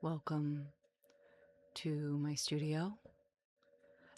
Welcome to my studio.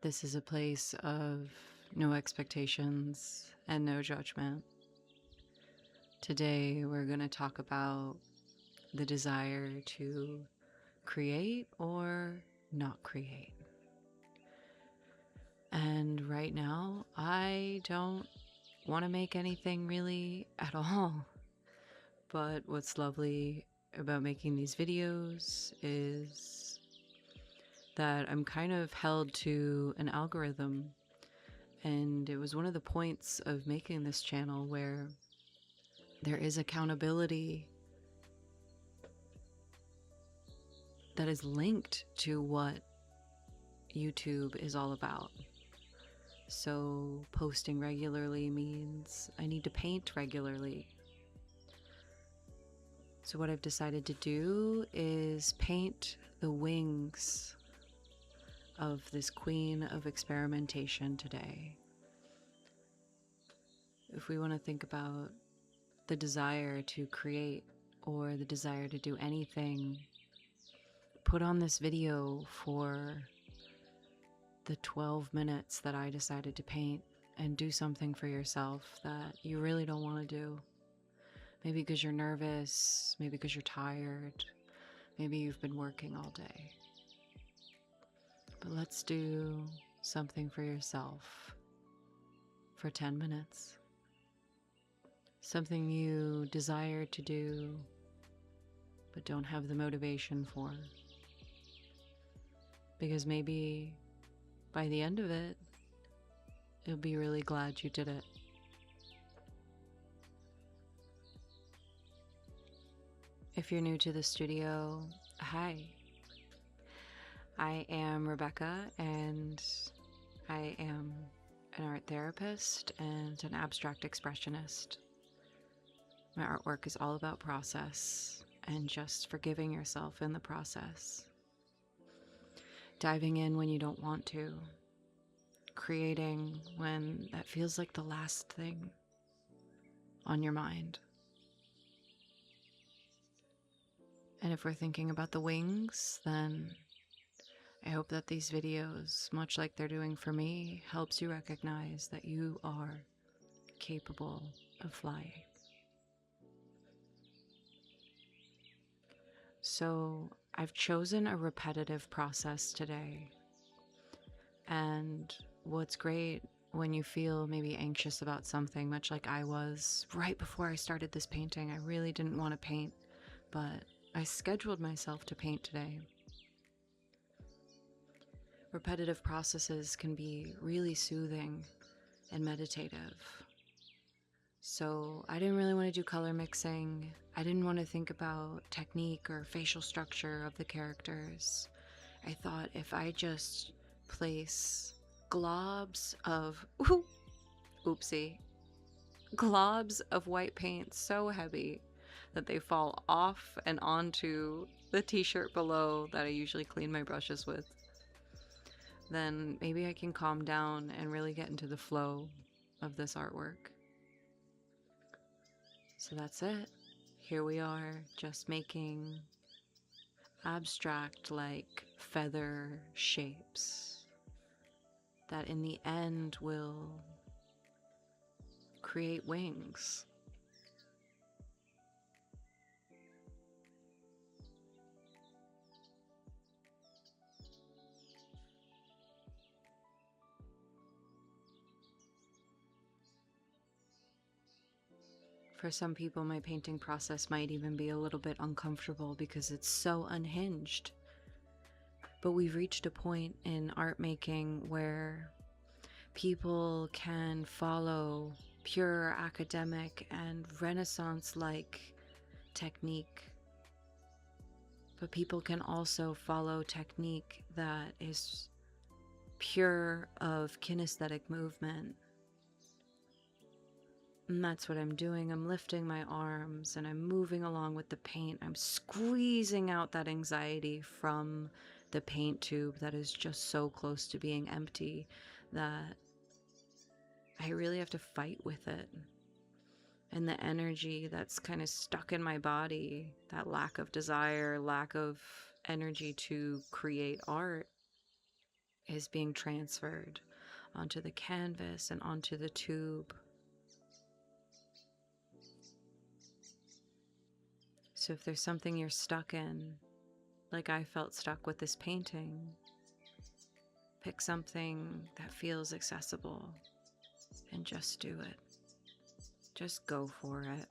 This is a place of no expectations and no judgment. Today, we're going to talk about the desire to create or not create. And right now, I don't want to make anything really at all. But what's lovely about making these videos is that I'm kind of held to an algorithm. And it was one of the points of making this channel where there is accountability that is linked to what YouTube is all about. So posting regularly means I need to paint regularly. So what I've decided to do is paint the wings of this queen of experimentation today. If we want to think about the desire to create or the desire to do anything, put on this video for the 12 minutes that I decided to paint and do something for yourself that you really don't want to do. Maybe because you're nervous, maybe because you're tired, maybe you've been working all day. But let's do something for yourself for 10 minutes. Something you desire to do but don't have the motivation for. Because maybe by the end of it, you'll be really glad you did it. If you're new to the studio, hi. I am Rebecca, and I am an art therapist and an abstract expressionist. My artwork is all about process and just forgiving yourself in the process. Diving in when you don't want to. Creating when that feels like the last thing on your mind. And if we're thinking about the wings, then I hope that these videos, much like they're doing for me, helps you recognize that you are capable of flying. So I've chosen a repetitive process today. And what's great when you feel maybe anxious about something, much like I was right before I started this painting, I really didn't want to paint, but I scheduled myself to paint today. Repetitive processes can be really soothing and meditative. So I didn't really want to do color mixing. I didn't want to think about technique or facial structure of the characters. I thought if I just place globs of, globs of white paint so heavy that they fall off and onto the t-shirt below that I usually clean my brushes with, then maybe I can calm down and really get into the flow of this artwork. So that's it. Here we are, just making abstract, like feather shapes that in the end will create wings. For some people, my painting process might even be a little bit uncomfortable because it's so unhinged. But we've reached a point in art making where people can follow pure academic and Renaissance-like technique. But people can also follow technique that is pure of kinesthetic movement. And that's what I'm doing. I'm lifting my arms and I'm moving along with the paint. I'm squeezing out that anxiety from the paint tube that is just so close to being empty that I really have to fight with it. and the energy that's kind of stuck in my body, that lack of desire, lack of energy to create art, is being transferred onto the canvas and onto the tube. So if there's something you're stuck in, like I felt stuck with this painting, pick something that feels accessible and just do it. Just go for it.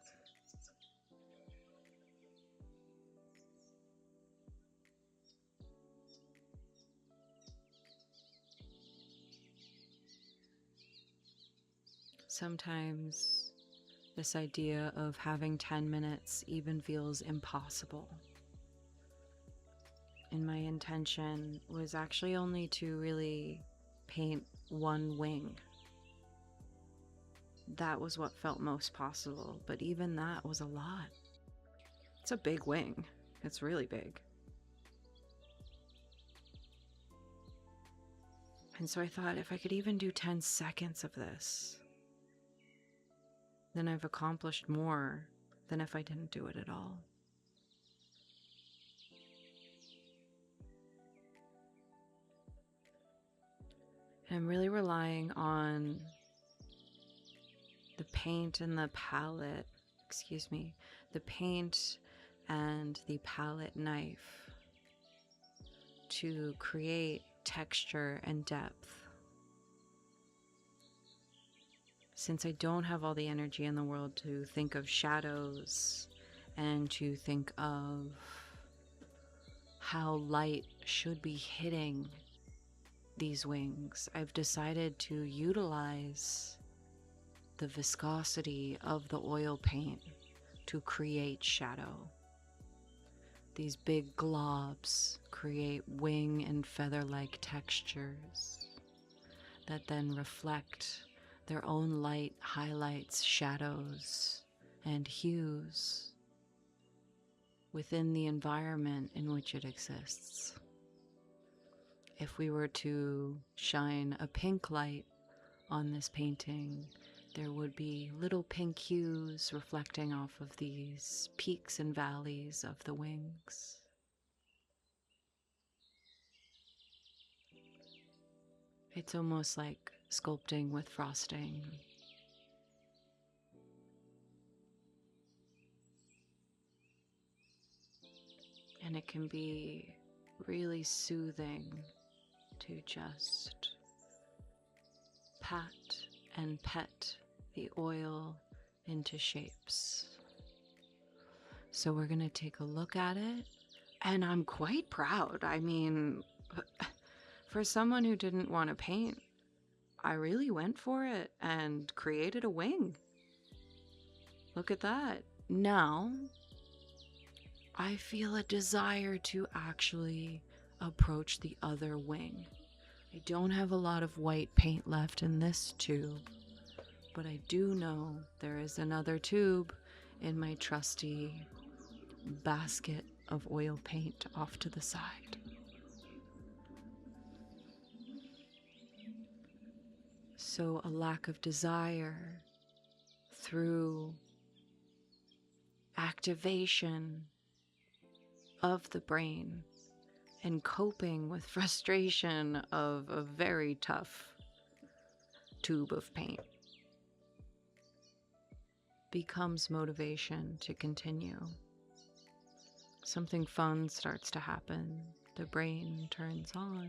Sometimes this idea of having 10 minutes even feels impossible. And my intention was actually only to really paint one wing. That was what felt most possible, but even that was a lot. It's a big wing. It's really big. And so I thought, if I could even do 10 seconds of this, then I've accomplished more than if I didn't do it at all. And I'm really relying on the paint and the palette, the paint and the palette knife to create texture and depth. Since I don't have all the energy in the world to think of shadows and to think of how light should be hitting these wings, I've decided to utilize the viscosity of the oil paint to create shadow. These big globs create wing and feather-like textures that then reflect their own light, highlights, shadows, and hues within the environment in which it exists. If we were to shine a pink light on this painting, there would be little pink hues reflecting off of these peaks and valleys of the wings. It's almost like sculpting with frosting. And it can be really soothing to just pat and pet the oil into shapes. So we're going to take a look at it, and I'm quite proud. I mean, for someone who didn't want to paint, I really went for it and created a wing. Look at that. Now, I feel a desire to actually approach the other wing. I don't have a lot of white paint left in this tube, but I do know there is another tube in my trusty basket of oil paint off to the side. So a lack of desire through activation of the brain and coping with frustration of a very tough tube of paint becomes motivation to continue. Something fun starts to happen. The brain turns on,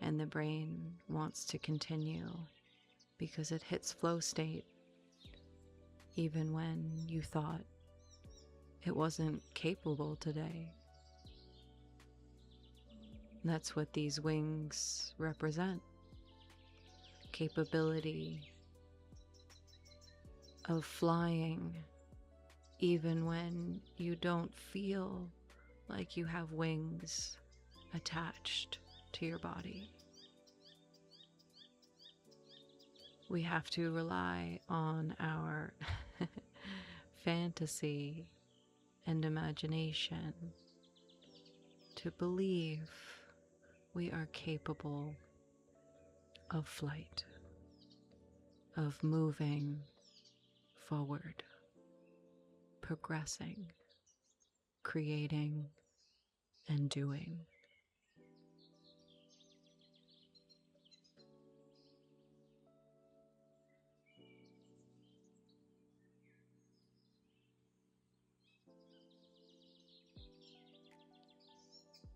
and the brain wants to continue because it hits flow state even when you thought it wasn't capable today. That's what these wings represent. Capability of flying even when you don't feel like you have wings attached to your body. We have to rely on our fantasy and imagination to believe we are capable of flight, of moving forward, progressing, creating, and doing.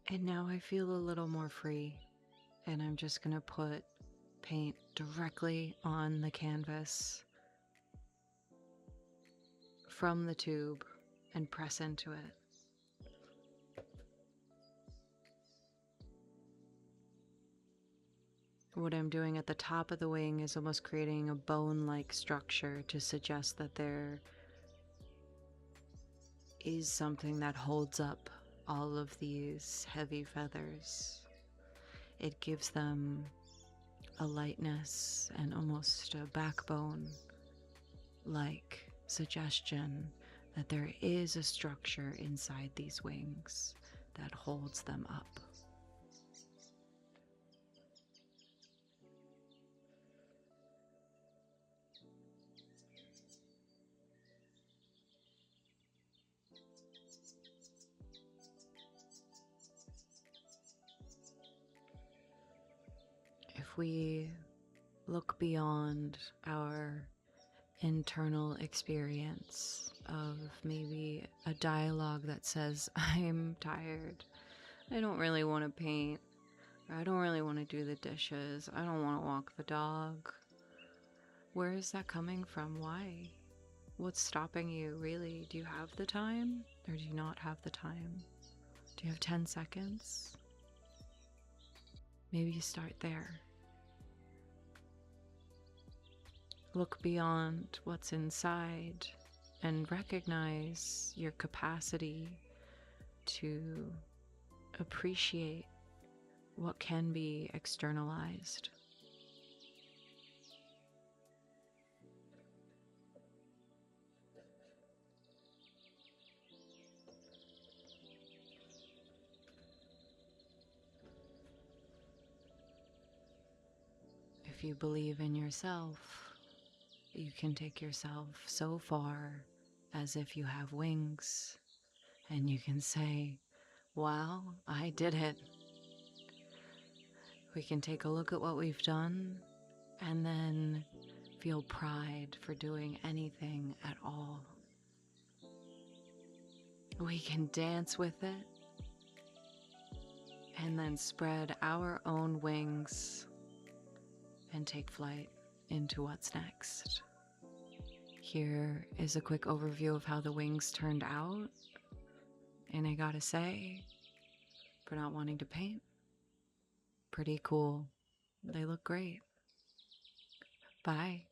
And now I feel a little more free, and I'm just gonna put paint directly on the canvas from the tube and press into it. What I'm doing at the top of the wing is almost creating a bone-like structure to suggest that there is something that holds up all of these heavy feathers. It gives them a lightness and almost a backbone-like suggestion that there is a structure inside these wings that holds them up. If we look beyond our internal experience of maybe a dialogue that says, I'm tired, I don't really want to paint, or I don't really want to do the dishes, I don't want to walk the dog. Where is that coming from? Why? What's stopping you, really? Do you have the time, or do you not have the time? Do you have 10 seconds? Maybe you start there. Look beyond what's inside and recognize your capacity to appreciate what can be externalized. If you believe in yourself, you can take yourself so far as if you have wings, and you can say, wow, I did it. We can take a look at what we've done and then feel pride for doing anything at all. We can dance with it and then spread our own wings and take flight into what's next. Here is a quick overview of how the wings turned out. And I gotta say, for not wanting to paint, pretty cool. They look great. Bye.